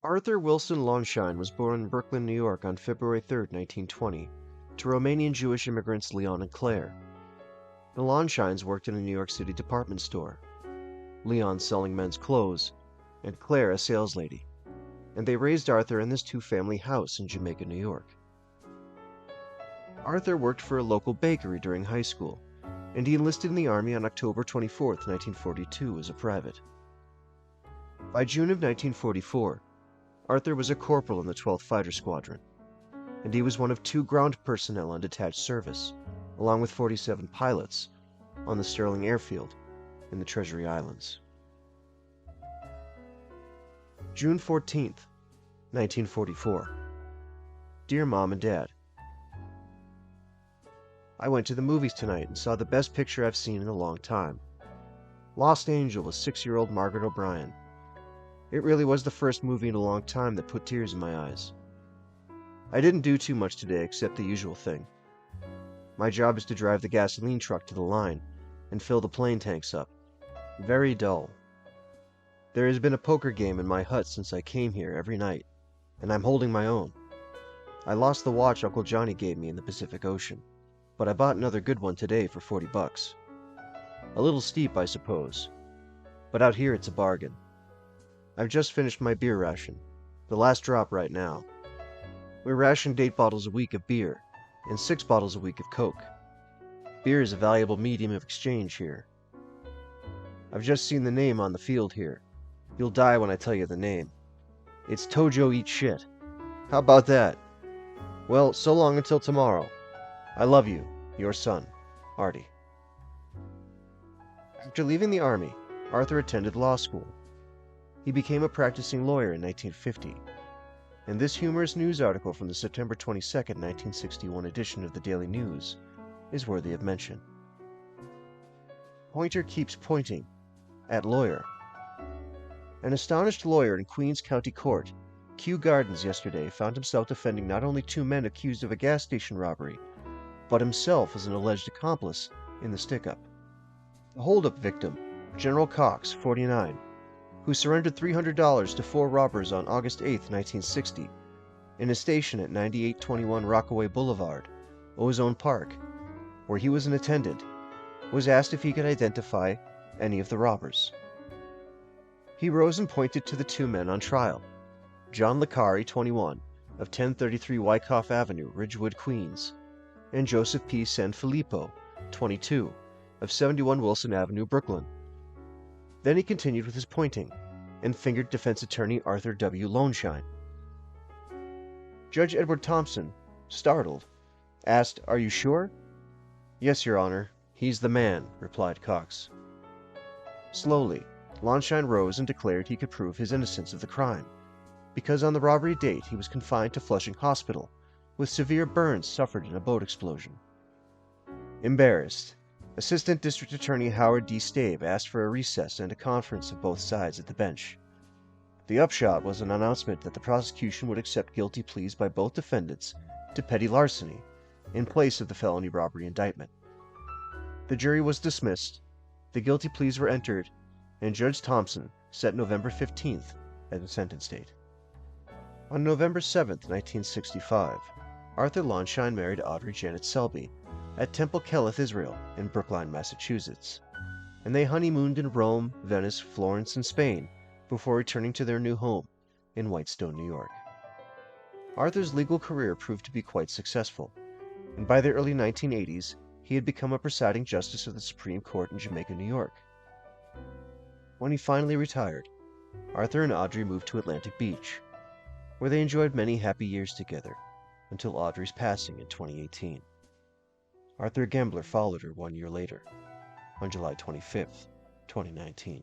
Arthur Wilson Lonschein was born in Brooklyn, New York on February 3, 1920, to Romanian Jewish immigrants Leon and Claire. The Lonscheins worked in a New York City department store, Leon selling men's clothes, and Claire a saleslady, and they raised Arthur in this two-family house in Jamaica, New York. Arthur worked for a local bakery during high school, and he enlisted in the Army on October 24, 1942 as a private. By June of 1944, Arthur was a corporal in the 12th Fighter Squadron, and he was one of 2 ground personnel on detached service, along with 47 pilots, on the Sterling Airfield in the Treasury Islands. June 14, 1944. Dear Mom and Dad, I went to the movies tonight and saw the best picture I've seen in a long time. Lost Angel with 6-year-old Margaret O'Brien. It really was the first movie in a long time that put tears in my eyes. I didn't do too much today except the usual thing. My job is to drive the gasoline truck to the line and fill the plane tanks up. Very dull. There has been a poker game in my hut since I came here every night, and I'm holding my own. I lost the watch Uncle Johnny gave me in the Pacific Ocean, but I bought another good one today for $40. A little steep, I suppose, but out here it's a bargain. I've just finished my beer ration, the last drop right now. We rationed 8 bottles a week of beer, and 6 bottles a week of Coke. Beer is a valuable medium of exchange here. I've just seen the name on the field here. You'll die when I tell you the name. It's Tojo Eat Shit. How about that? Well, so long until tomorrow. I love you, your son, Artie. After leaving the Army, Arthur attended law school. He became a practicing lawyer in 1950, and this humorous news article from the September 22, 1961 edition of the Daily News is worthy of mention. Pointer keeps pointing at lawyer. An astonished lawyer in Queens County Court, Kew Gardens, yesterday found himself defending not only 2 men accused of a gas station robbery, but himself as an alleged accomplice in the stick-up. The hold-up victim, General Cox, 49, who surrendered $300 to 4 robbers on August 8, 1960, in a station at 9821 Rockaway Boulevard, Ozone Park, where he was an attendant, was asked if he could identify any of the robbers. He rose and pointed to the 2 men on trial, John Licari, 21, of 1033 Wyckoff Avenue, Ridgewood, Queens, and Joseph P. Sanfilippo, 22, of 71 Wilson Avenue, Brooklyn. Then he continued with his pointing, and fingered defense attorney Arthur W. Lonschein. Judge Edward Thompson, startled, asked, "Are you sure?" "Yes, Your Honor, he's the man," replied Cox. Slowly, Lonschein rose and declared he could prove his innocence of the crime, because on the robbery date he was confined to Flushing Hospital with severe burns suffered in a boat explosion. Embarrassed, Assistant District Attorney Howard D. Stave asked for a recess and a conference of both sides at the bench. The upshot was an announcement that the prosecution would accept guilty pleas by both defendants to petty larceny in place of the felony robbery indictment. The jury was dismissed, the guilty pleas were entered, and Judge Thompson set November 15th as the sentence date. On November 7, 1965, Arthur Lonschein married Audrey Janet Selby at Temple Keleth, Israel, in Brookline, Massachusetts, and they honeymooned in Rome, Venice, Florence, and Spain before returning to their new home in Whitestone, New York. Arthur's legal career proved to be quite successful, and by the early 1980s, he had become a presiding justice of the Supreme Court in Jamaica, New York. When he finally retired, Arthur and Audrey moved to Atlantic Beach, where they enjoyed many happy years together, until Audrey's passing in 2018. Arthur Gembler followed her 1 year later, on July 25, 2019.